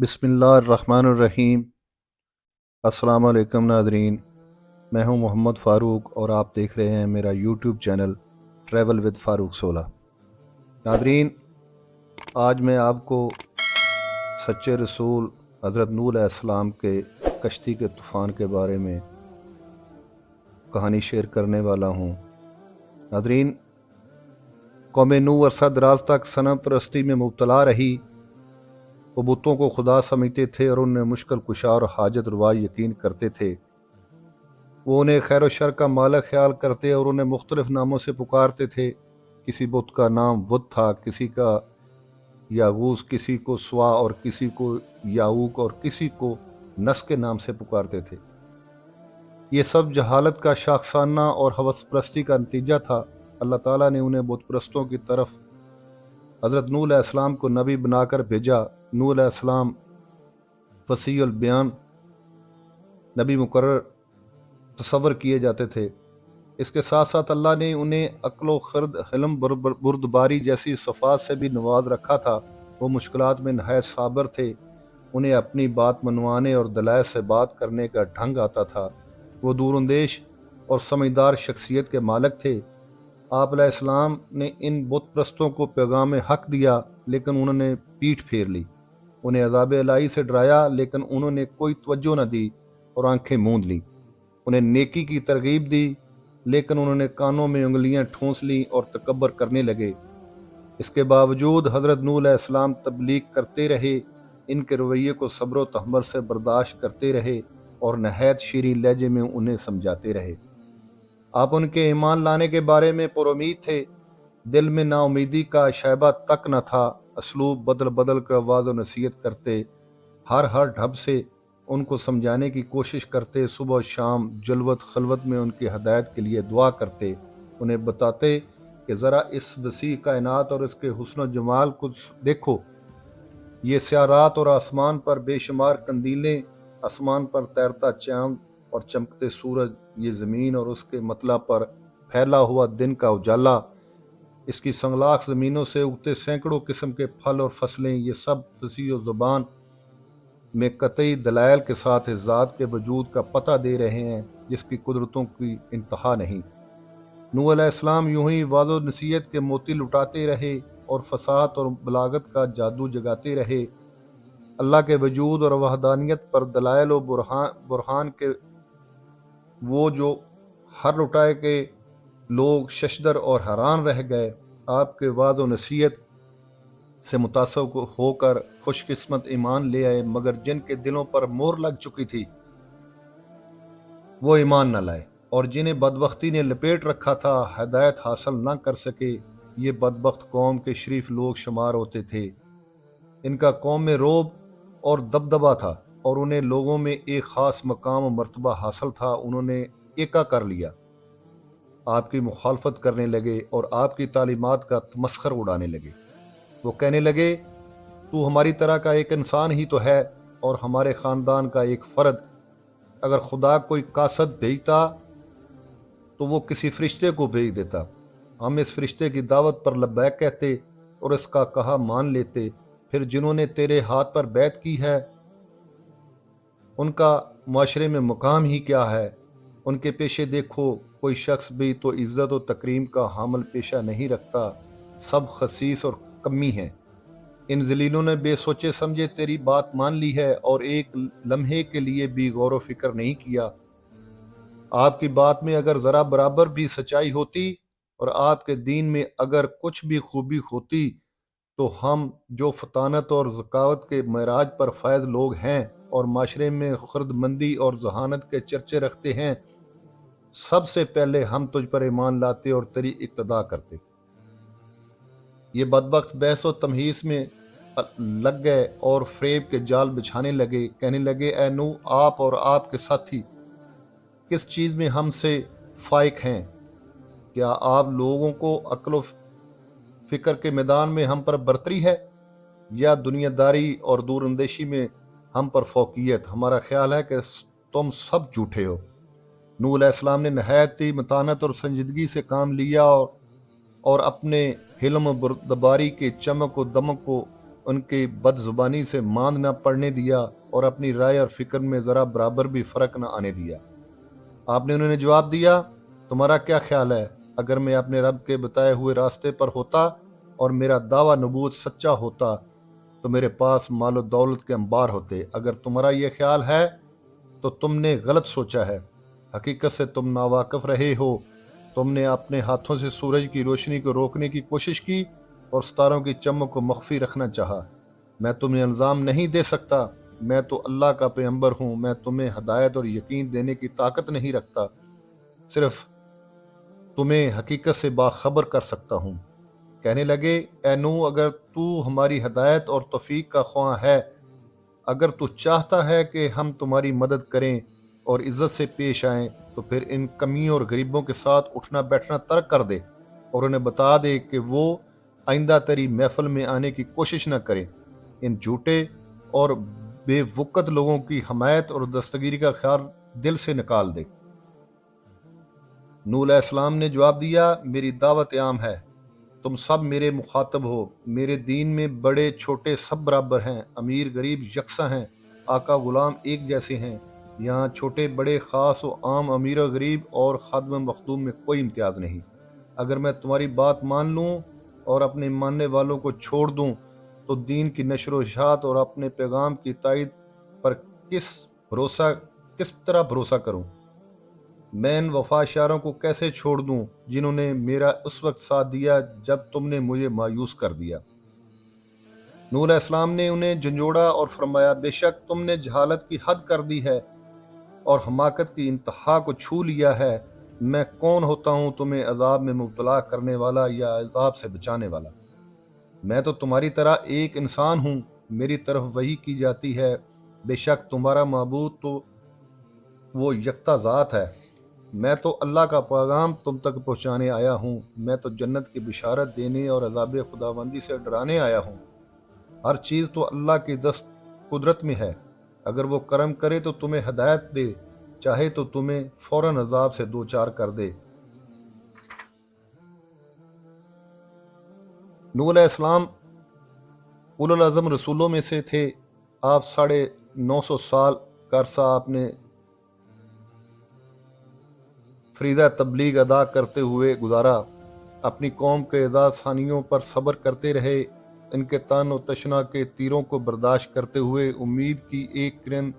बिस्मिल्लाहिर्रहमानिर्रहीम। अस्सलाम वालेकुम नादरीन, मैं हूं मोहम्मद फ़ारूक और आप देख रहे हैं मेरा YouTube channel travel with Farooq 16। Nadreen, आज मैं आपको सच्चे रसूल हज़रत नूह अलैहिस्सलाम के कश्ती के तूफ़ान के बारे में कहानी शेयर करने वाला हूं। नादरीन, कौम नूह अरसा दराज तक सनम परस्ती में मुब्तला रही। वो बुतों को खुदा समझते थे और उन्हें मुश्किल कुशा और हाजत रवा यकीन करते थे। वो उन्हें खैर व शर का मालिक ख्याल करते और उन्हें मुख्तलिफ नामों से पुकारते थे। किसी बुत का नाम वुद था, किसी का यागूस, किसी को स्वा और किसी को याऊक और किसी को नस के नाम से पुकारते थे। ये सब जहालत का शाखसाना और हवस परस्ती का नतीजा था। अल्लाह ताला ने उन्हें बुत परस्तों की तरफ हज़रत नूह अलैहिस्सलाम को नबी बनाकर भेजा। नूह अलैहिस्सलाम फसीहुल बयान नबी मुकर्रर तस्वर किए जाते थे। इसके साथ साथ अल्लाह ने उन्हें अक्ल खर्द, हिल्म, बुर्दबारी जैसी सफ़ात से भी नवाज रखा था। वो मुश्किलात में नहायत साबर थे। उन्हें अपनी बात मनवाने और दलाइल से बात करने का ढंग आता था। वो दूरअंदेश और समझदार शख्सियत के मालिक थे। आप अलैहिस्सलाम ने इन बुत परस्तों को पैगाम हक दिया, लेकिन उन्होंने पीठ फेर ली। उन्हें अज़ाब इलाही से डराया, लेकिन उन्होंने कोई तवज्जो न दी और आंखें मूंद लीं। उन्हें नेकी की तरगीब दी, लेकिन उन्होंने कानों में उंगलियां ठूंस लीं और तकब्बर करने लगे। इसके बावजूद हज़रत नूह अलैहिस्सलाम तबलीग करते रहे, इनके रवैये को सब्र व तहम्मुल से बर्दाश्त करते रहे और नहायत शीरीं लहजे में उन्हें समझाते रहे। आप उनके ईमान लाने के बारे में पुरुमीद थे। दिल में नाउमीदी का शैबा तक न था। असलूब बदल बदल कर वाज़ व नसीहत करते, हर ढब से उनको समझाने की कोशिश करते, सुबह शाम जलवत खलवत में उनकी हदायत के लिए दुआ करते। उन्हें बताते कि ज़रा इस वसी कायनात और इसके हुस्न जमाल को देखो। ये स्यारात और आसमान पर बेशुमार कंदीलें, आसमान पर तैरता चांद और चमकते सूरज, ये ज़मीन और उसके मतला पर फैला हुआ दिन का उजाला, इसकी संगलाख ज़मीनों से उगते सैकड़ों किस्म के फल और फसलें, ये सब फसीह ज़ुबान में कतई दलाइल के साथ इस ज़ात के वजूद का पता दे रहे हैं जिसकी कुदरतों की इंतहा नहीं। नूह अलैहिस्सलाम यूं ही वाज़ो नसीहत के मोती लुटाते रहे और फसाहत और बलागत का जादू जगाते रहे। अल्लाह के वजूद और वहदानियत पर दलाइल और बुरहान के वो जो हर लुटाए के लोग शशदर और हैरान रह गए। आपके वाज़ो नसीहत से मुतासब होकर खुशकिस्मत ईमान ले आए, मगर जिनके दिलों पर मोहर लग चुकी थी वो ईमान न लाए, और जिन्हें बदबख्ती ने लपेट रखा था हिदायत हासिल न कर सके। ये बदबख्त कौम के शरीफ लोग शुमार होते थे। इनका कौम में रोब और दबदबा था और उन्हें लोगों में एक ख़ास मकाम और मर्तबा हासिल था। उन्होंने एका कर लिया, आपकी मुखालफत करने लगे और आपकी तालीमात का तमस्खर उड़ाने लगे। वो कहने लगे, तू हमारी तरह का एक इंसान ही तो है और हमारे ख़ानदान का एक फ़र्द। अगर खुदा कोई कासद भेजता तो वो किसी फरिश्ते को भेज देता। हम इस फरिश्ते की दावत पर लब्बैक कहते और इसका कहा मान लेते। फिर जिन्होंने तेरे हाथ पर बैत की है उनका माशरे में मुकाम ही क्या है। उनके पेशे देखो, कोई शख्स भी तो इज़्ज़त और तकरीम का हामिल पेशा नहीं रखता। सब खसीस और कमी हैं। इन जलीलों ने बेसोचे समझे तेरी बात मान ली है और एक लम्हे के लिए भी गौर व फिक्र नहीं किया। आपकी बात में अगर ज़रा बराबर भी सच्चाई होती और आपके दीन में अगर कुछ भी खूबी होती, तो हम जो फतानत और ज़कावत के महराज पर फैज़ लोग हैं और माशरे में खुर्दमंदी और जहानत के चर्चे रखते हैं, सबसे पहले हम तुझ पर ईमान लाते और तेरी इक्तदा करते। ये बदबख्त बहस और तमहीस में लग गए और फ्रेब के जाल बिछाने लगे। कहने लगे, ए नूह, आप और आपके साथी किस चीज़ में हमसे फाइक हैं? क्या आप लोगों को अक्ल फिक्र के मैदान में हम पर बरतरी है या दुनियादारी और दूरअंदेशी में हम पर फौकियत? हमारा ख्याल है कि तुम सब झूठे हो। नूह अलैहिस्सलाम ने नहायती मतानत और संजीदगी से काम लिया और अपने हिल्म बुर्दबारी के चमक व दमक को ان کی بد زبانی سے ماند نہ پڑنے دیا اور اپنی رائے اور فکر میں ذرا برابر بھی فرق نہ آنے دیا۔ آپ نے انہیں جواب دیا، تمہارا کیا خیال ہے؟ اگر میں اپنے رب کے بتائے ہوئے راستے پر ہوتا اور میرا دعویٰ نبوت سچا ہوتا تو میرے پاس مال و دولت کے انبار ہوتے۔ اگر تمہارا یہ خیال ہے تو تم نے غلط سوچا ہے، حقیقت سے تم ناواقف رہے ہو۔ تم نے اپنے ہاتھوں سے سورج کی روشنی کو روکنے کی کوشش کی اور ستاروں کی چمک کو مخفی رکھنا چاہا۔ میں تمہیں الزام نہیں دے سکتا، میں تو اللہ کا پیغمبر ہوں، میں تمہیں ہدایت اور یقین دینے کی طاقت نہیں رکھتا، صرف تمہیں حقیقت سے باخبر کر سکتا ہوں۔ کہنے لگے، اے نوح، اگر تو ہماری ہدایت اور توفیق کا خواہاں ہے، اگر تو چاہتا ہے کہ ہم تمہاری مدد کریں اور عزت سے پیش آئیں تو پھر ان کمیوں اور غریبوں کے ساتھ اٹھنا بیٹھنا ترک کر دے اور انہیں بتا دے کہ وہ آئندہ تیری محفل میں آنے کی کوشش نہ کریں۔ ان جھوٹے اور بے وقت لوگوں کی حمایت اور دستگیری کا خیال دل سے نکال دے۔ نوح علیہ السلام نے جواب دیا، میری دعوت عام ہے، تم سب میرے مخاطب ہو، میرے دین میں بڑے چھوٹے سب برابر ہیں، امیر غریب یکساں ہیں، آقا غلام ایک جیسے ہیں، یہاں چھوٹے بڑے خاص و عام، امیر و غریب اور خادم مخدوم میں کوئی امتیاز نہیں۔ اگر میں تمہاری بات مان لوں اور اپنے ماننے والوں کو چھوڑ دوں تو دین کی نشر و اشاعت اور اپنے پیغام کی تائید پر کس طرح بھروسہ کروں؟ میں ان وفا شاروں کو کیسے چھوڑ دوں جنہوں نے میرا اس وقت ساتھ دیا جب تم نے مجھے مایوس کر دیا؟ نوح علیہ السلام نے انہیں جھنجھوڑا اور فرمایا، بے شک تم نے جہالت کی حد کر دی ہے اور حماقت کی انتہا کو چھو لیا ہے۔ میں کون ہوتا ہوں تمہیں عذاب میں مبتلا کرنے والا یا عذاب سے بچانے والا؟ میں تو تمہاری طرح ایک انسان ہوں، میری طرف وحی کی جاتی ہے، بے شک تمہارا معبود تو وہ یکتا ذات ہے۔ میں تو اللہ کا پیغام تم تک پہنچانے آیا ہوں، میں تو جنت کی بشارت دینے اور عذاب خداوندی سے ڈرانے آیا ہوں۔ ہر چیز تو اللہ کی دست قدرت میں ہے، اگر وہ کرم کرے تو تمہیں ہدایت دے، چاہے تو تمہیں فوراً عذاب سے دوچار کر دے۔ نوح علیہ السلام اولو العزم رسولوں میں سے تھے۔ آپ 950 سال کا عرصہ آپ نے فریضہ تبلیغ ادا کرتے ہوئے گزارا، اپنی قوم کے اعزاز ثانیوں پر صبر کرتے رہے، ان کے تان و تشنا کے تیروں کو برداشت کرتے ہوئے امید کی ایک کرن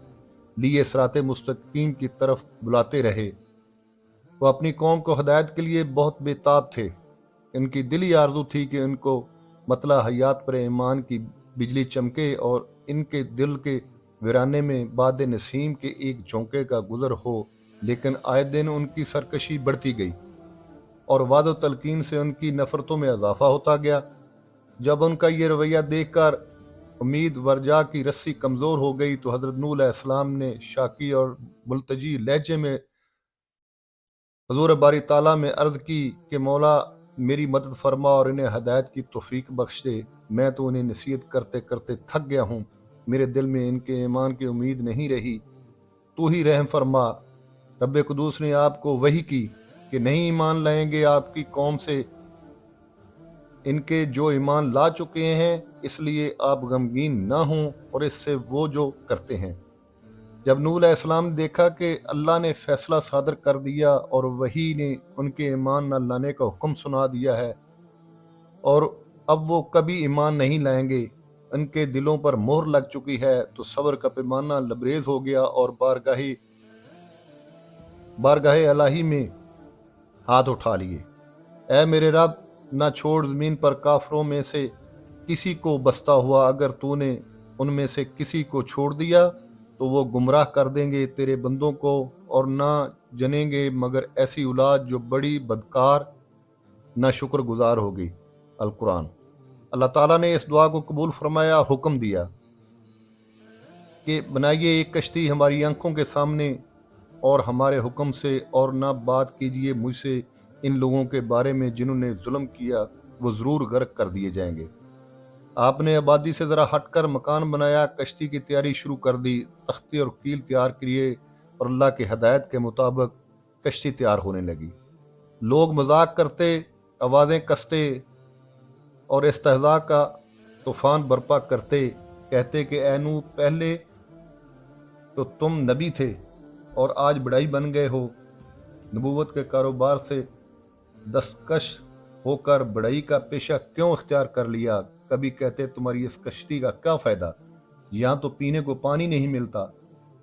لیے صراط مستقیم کی طرف بلاتے رہے۔ وہ اپنی قوم کو ہدایت کے لیے بہت بے تاب تھے۔ ان کی دلی آرزو تھی کہ ان کو مطلع حیات پر ایمان کی بجلی چمکے اور ان کے دل کے ویرانے میں باد نسیم کے ایک جھونکے کا گزر ہو، لیکن آئے دن ان کی سرکشی بڑھتی گئی اور وعد و تلقین سے ان کی نفرتوں میں اضافہ ہوتا گیا۔ جب ان کا یہ رویہ دیکھ کر امید ورجا کی رسی کمزور ہو گئی تو حضرت نوح علیہ السلام نے شاکی اور ملتجی لہجے میں حضور باری تعالیٰ میں عرض کی کہ مولا میری مدد فرما اور انہیں ہدایت کی توفیق بخش دے، میں تو انہیں نصیحت کرتے کرتے تھک گیا ہوں، میرے دل میں ان کے ایمان کی امید نہیں رہی، تو ہی رحم فرما۔ رب قدوس نے آپ کو وحی کی کہ نہیں ایمان لائیں گے آپ کی قوم سے ان کے جو ایمان لا چکے ہیں، اس لیے آپ غمگین نہ ہوں اور اس سے وہ جو کرتے ہیں۔ جب نوح علیہ السلام نے دیکھا کہ اللہ نے فیصلہ صادر کر دیا اور وحی نے ان کے ایمان نہ لانے کا حکم سنا دیا ہے اور اب وہ کبھی ایمان نہیں لائیں گے، ان کے دلوں پر مہر لگ چکی ہے، تو صبر کا پیمانہ لبریز ہو گیا اور بارگاہ الہی میں ہاتھ اٹھا لیے۔ اے میرے رب، نہ چھوڑ زمین پر کافروں میں سے کسی کو بستا ہوا، اگر تو نے ان میں سے کسی کو چھوڑ دیا تو وہ گمراہ کر دیں گے تیرے بندوں کو اور نہ جنیں گے مگر ایسی اولاد جو بڑی بدکار نہ شکر گزار ہوگی۔ القرآن۔ اللہ تعالیٰ نے اس دعا کو قبول فرمایا، حکم دیا کہ بنائیے ایک کشتی ہماری آنکھوں کے سامنے اور ہمارے حکم سے، اور نہ بات کیجیے مجھ سے ان لوگوں کے بارے میں جنہوں نے ظلم کیا، وہ ضرور غرق کر دیے جائیں گے۔ آپ نے آبادی سے ذرا ہٹ کر مکان بنایا، کشتی کی تیاری شروع کر دی، تختے اور کیل تیار کیے اور اللہ کی ہدایت کے مطابق کشتی تیار ہونے لگی۔ لوگ مذاق کرتے، آوازیں کستے اور استہزاء کا तूफान बर्पा करते, कहते कि ए नूह, पहले तो तुम नबी थे और आज बड़ाई बन गए हो। नबूवत के कारोबार से दस्तकश होकर बड़ाई का पेशा क्यों इख्तियार कर लिया? कभी कहते तुम्हारी इस कश्ती का क्या फ़ायदा, यहाँ तो पीने को पानी नहीं मिलता।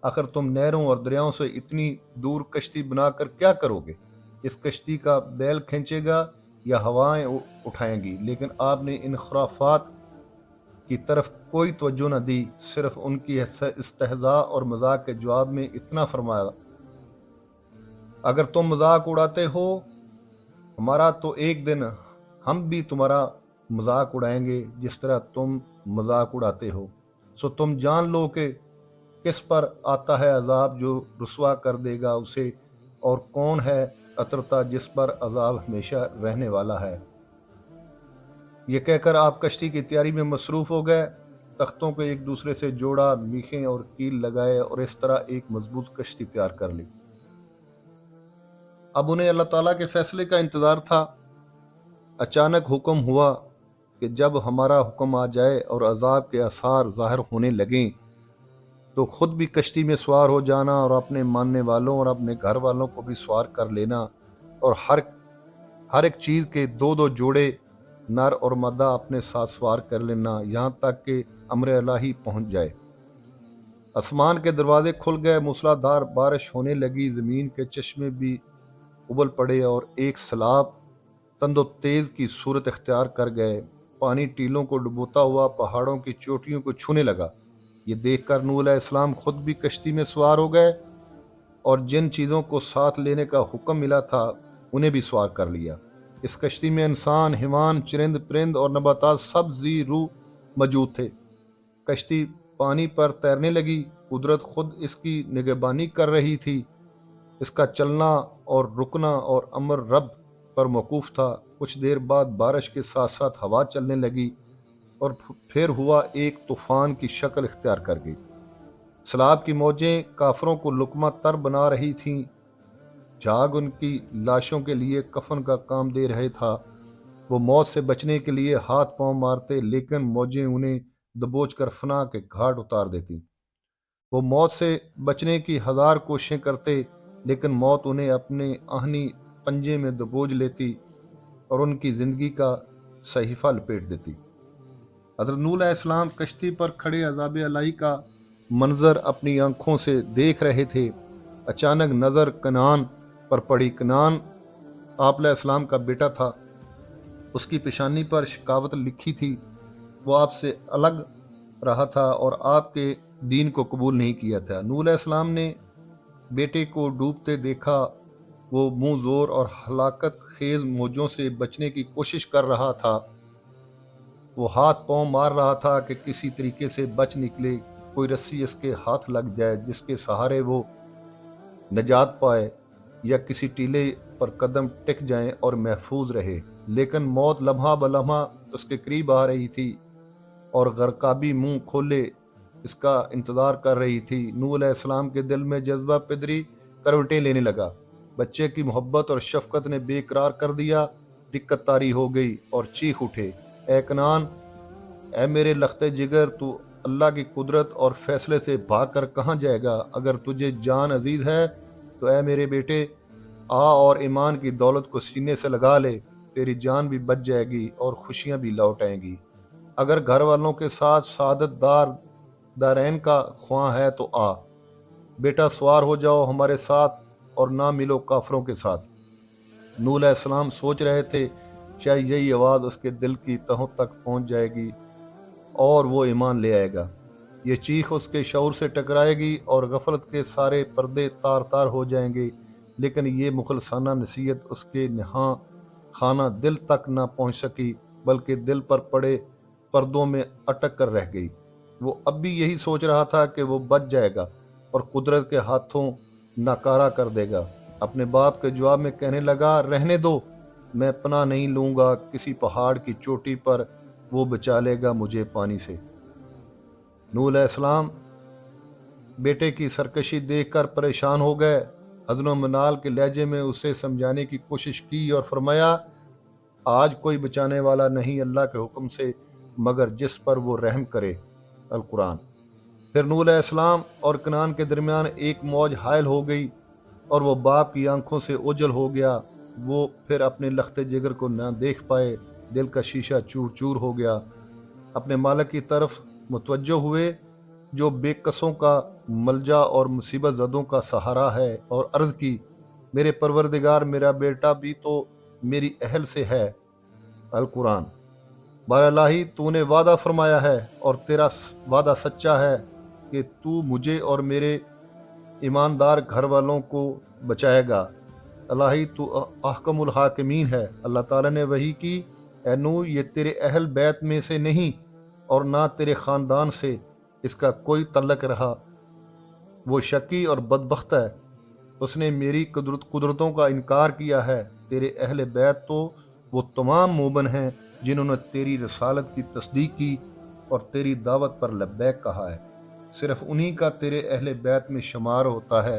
आखिर तुम नहरों और दरियाओं से इतनी दूर कश्ती बनाकर क्या करोगे? इस कश्ती का बैल खींचेगा या हवाएं उठाएंगी? लेकिन आपने इन खुराफात की तरफ कोई तवज्जो न दी, सिर्फ उनकी इस्तेहज़ा और मजाक के जवाब में इतना फरमाया, अगर तुम मजाक उड़ाते हो हमारा तो एक दिन हम भी तुम्हारा मजाक उड़ाएंगे जिस तरह तुम मजाक उड़ाते हो। सो तुम जान लो कि किस पर आता है अजाब जो रुसवा कर देगा उसे, और कौन है अतरता जिस पर अजाब हमेशा रहने वाला है। ये कहकर आप कश्ती की तैयारी में मसरूफ़ हो गए। तख्तों को एक दूसरे से जोड़ा, मीखें और कील लगाए और इस तरह एक मजबूत कश्ती तैयार कर ली। अब उन्हें अल्लाह ताला के फैसले का इंतज़ार था। अचानक हुक्म हुआ कि जब हमारा हुक्म आ जाए और अजाब के आसार ज़ाहिर होने लगें तो खुद भी कश्ती में सवार हो जाना और अपने मानने वालों और अपने घर वालों को भी सवार कर लेना, और हर एक चीज़ के दो दो जोड़े नर और मादा अपने साथ सवार कर लेना, यहाँ तक कि अम्र इलाही पहुँच जाए। आसमान के दरवाजे खुल गए, मूसलाधार बारिश होने लगी, ज़मीन के चश्मे भी उबल पड़े और एक सैलाब तंदो तेज़ की सूरत इख्तियार कर गए। पानी टीलों को डुबोता हुआ पहाड़ों की चोटियों को छूने लगा। ये देखकर नूह अलैहिस्सलाम खुद भी कश्ती में सवार हो गए और जिन चीज़ों को साथ लेने का हुक्म मिला था उन्हें भी सवार कर लिया। इस कश्ती में इंसान, हिवान, चरिंद परिंद और नबातात सब जी रूह मौजूद थे। कश्ती पानी पर तैरने लगी। कुदरत खुद इसकी निगहबानी कर रही थी। इसका चलना और रुकना और अमर रब पर मौकूफ था। कुछ देर बाद बारिश के साथ साथ हवा चलने लगी और फिर हुआ एक तूफान की शक्ल इख्तियार कर गई। सैलाब की मौजें काफरों को लुकमा तर बना रही थीं। झाग उनकी लाशों के लिए कफन का काम दे रहे था। वो मौत से बचने के लिए हाथ पांव मारते, लेकिन मौजें उन्हें दबोच कर फना के घाट उतार देती। वो मौत से बचने की हजार कोशिशें करते, लेकिन मौत उन्हें अपने आहनी पंजे में दबोच लेती और उनकी जिंदगी का सहीफा लपेट देती। हज़रत नूह अलैहिस्सलाम कश्ती पर खड़े अज़ाब इलाही का मंजर अपनी आंखों से देख रहे थे। अचानक नज़र कनान पर पड़ी। कनान आप अलैहिस्सलाम का बेटा था। उसकी पेशानी पर शिकावत लिखी थी। वो आपसे अलग रहा था और आपके दीन को कबूल नहीं किया था। नूह अलैहिस्सलाम ने बेटे को डूबते देखा। वो मुंह जोर और हलाकत खेज मौजों से बचने की कोशिश कर रहा था। वो हाथ पांव मार रहा था कि किसी तरीके से बच निकले, कोई रस्सी इसके हाथ लग जाए जिसके सहारे वो नजात पाए, या किसी टीले पर कदम टिक जाएं और महफूज रहे। लेकिन मौत लम्हा बलम्हा उसके करीब आ रही थी और गरकाबी मुंह खोले इसका इंतजार कर रही थी। नूह अलैहिस्सलाम के दिल में जज्बा पिदरी करवटें लेने लगा। बच्चे की मोहब्बत और शफकत ने बेकरार कर दिया। दिक्कत तारी हो गई और चीख उठे, ए कनान, ए मेरे लखते जिगर, तू अल्लाह की कुदरत और फैसले से भाग कर कहाँ जाएगा? अगर तुझे जान अजीज है तो ए मेरे बेटे, आ और ईमान की दौलत को सीने से लगा ले। तेरी जान भी बच जाएगी और खुशियां भी लौट आएंगी। अगर घर वालों के साथ सादतदार दारैन का ख्वाह है तो आ बेटा, सवार हो जाओ हमारे साथ और ना मिलो काफरों के साथ। नूह अलैहिस्सलाम सोच रहे थे शायद यही आवाज़ उसके दिल की तहों तक पहुंच जाएगी और वो ईमान ले आएगा। ये चीख उसके शऊर से टकराएगी और गफलत के सारे पर्दे तार तार हो जाएंगे। लेकिन ये मुखलसाना नसीहत उसके नहा खाना दिल तक ना पहुंच सकी, बल्कि दिल पर पड़े पर्दों में अटक कर रह गई। वो अब भी यही सोच रहा था कि वो बच जाएगा और कुदरत के हाथों नाकारा कर देगा। अपने बाप के जवाब में कहने लगा, रहने दो, मैं पनाह नहीं लूंगा। किसी पहाड़ की चोटी पर वो बचा लेगा मुझे पानी से। नूह अलैहिस्सलाम बेटे की सरकशी देखकर परेशान हो गए। हज़नो मनाल के लहजे में उसे समझाने की कोशिश की और फरमाया, आज कोई बचाने वाला नहीं, अल्लाह के हुक्म से مگر جس پر وہ رحم کرے۔ القرآن۔ پھر نوح علیہ السلام اور کنعان کے درمیان ایک موج حائل ہو گئی اور وہ باپ کی آنکھوں سے اوجھل ہو گیا۔ وہ پھر اپنے لخت جگر کو نہ دیکھ پائے، دل کا شیشہ چور چور ہو گیا۔ اپنے مالک کی طرف متوجہ ہوئے جو بے کسوں کا ملجا اور مصیبت زدوں کا سہارا ہے، اور عرض کی، میرے پروردگار، میرا بیٹا بھی تو میری اہل سے ہے۔ القرآن۔ بار الہی، تو نے وعدہ فرمایا ہے اور تیرا وعدہ سچا ہے کہ تو مجھے اور میرے ایماندار گھر والوں کو بچائے گا۔ الہی، تو احکم الحاکمین ہے۔ اللہ تعالیٰ نے وحی کی، اے نوح، یہ تیرے اہل بیت میں سے نہیں اور نہ تیرے خاندان سے اس کا کوئی تعلق رہا۔ وہ شقی اور بدبخت ہے، اس نے میری قدرتوں کا انکار کیا ہے۔ تیرے اہل بیت تو وہ تمام مومن ہیں جنہوں نے تیری رسالت کی تصدیق کی اور تیری دعوت پر لبیک کہا ہے۔ صرف انہی کا تیرے اہل بیت میں شمار ہوتا ہے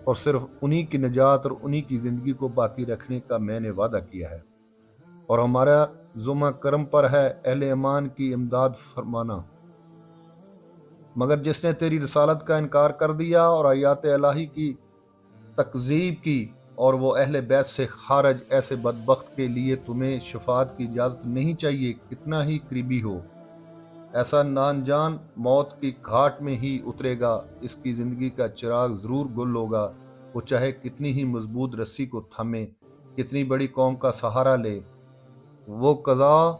اور صرف انہی کی نجات اور انہی کی زندگی کو باقی رکھنے کا میں نے وعدہ کیا ہے، اور ہمارا ذمہ کرم پر ہے اہل ایمان کی امداد فرمانا۔ مگر جس نے تیری رسالت کا انکار کر دیا اور آیات الہی کی تکذیب کی اور وہ اہل بیت سے خارج، ایسے بدبخت کے لیے تمہیں شفاعت کی اجازت نہیں چاہیے، کتنا ہی قریبی ہو۔ ایسا نانجان موت کی گھاٹ میں ہی اترے گا، اس کی زندگی کا چراغ ضرور گل ہوگا، وہ چاہے کتنی ہی مضبوط رسی کو تھامے، کتنی بڑی قوم کا سہارا لے، وہ قضا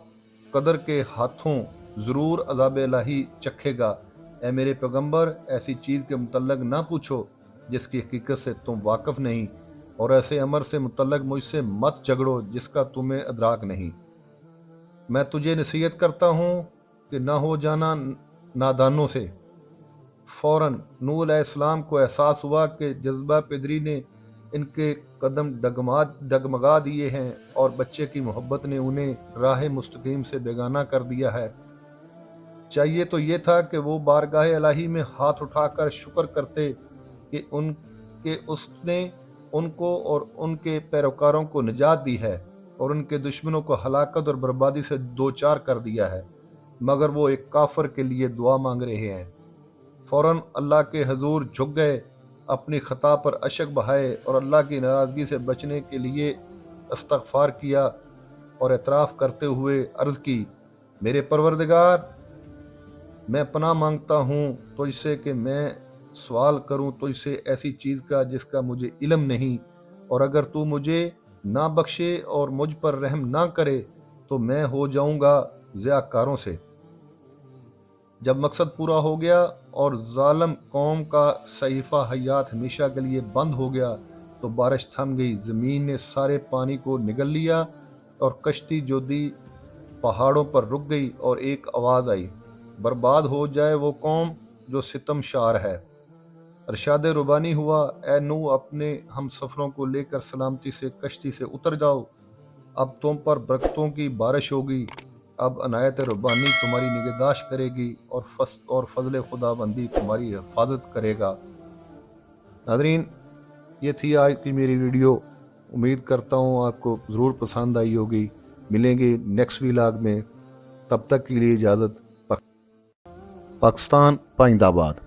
قدر کے ہاتھوں ضرور عذاب الہی چکھے گا۔ اے میرے پیغمبر، ایسی چیز کے متعلق نہ پوچھو جس کی حقیقت سے تم واقف نہیں، اور ایسے امر سے متعلق مجھ سے مت جھگڑو جس کا تمہیں ادراک نہیں۔ میں تجھے نصیحت کرتا ہوں کہ نہ ہو جانا نادانوں سے۔ فوراً نوح علیہ السلام کو احساس ہوا کہ جذبہ پدری نے ان کے قدم ڈگمگا دیے ہیں اور بچے کی محبت نے انہیں راہ مستقیم سے بیگانہ کر دیا ہے۔ چاہیے تو یہ تھا کہ وہ بارگاہ الہی میں ہاتھ اٹھا کر شکر کرتے کہ اس نے ان کو اور ان کے پیروکاروں کو نجات دی ہے اور ان کے دشمنوں کو ہلاکت اور بربادی سے دوچار کر دیا ہے، مگر وہ ایک کافر کے لیے دعا مانگ رہے ہیں۔ فوراً اللہ کے حضور جھک گئے، اپنی خطا پر اشک بہائے اور اللہ کی ناراضگی سے بچنے کے لیے استغفار کیا اور اعتراف کرتے ہوئے عرض کی، میرے پروردگار، میں پناہ مانگتا ہوں تجھ سے کہ میں سوال کروں تجھ سے ایسی چیز کا جس کا مجھے علم نہیں، اور اگر تو مجھے نہ بخشے اور مجھ پر رحم نہ کرے تو میں ہو جاؤں گا ضیاءکاروں سے۔ جب مقصد پورا ہو گیا اور ظالم قوم کا صحیفہ حیات ہمیشہ کے لیے بند ہو گیا تو بارش تھم گئی، زمین نے سارے پانی کو نگل لیا اور کشتی جو دی پہاڑوں پر رک گئی، اور ایک آواز آئی، برباد ہو جائے وہ قوم جو ستم شار ہے۔ ارشاد ربانی ہوا، اے نوح، اپنے ہم سفروں کو لے کر سلامتی سے کشتی سے اتر جاؤ، اب تم پر برکتوں کی بارش ہوگی، اب عنایت ربانی تمہاری نگہداشت کرے گی اور فضل خدا بندی تمہاری حفاظت کرے گا۔ ناظرین، یہ تھی آج کی میری ویڈیو، امید کرتا ہوں آپ کو ضرور پسند آئی ہوگی۔ ملیں گے نیکسٹ ویلاگ میں، تب تک کے لیے اجازت۔ پاکستان پائندہ باد۔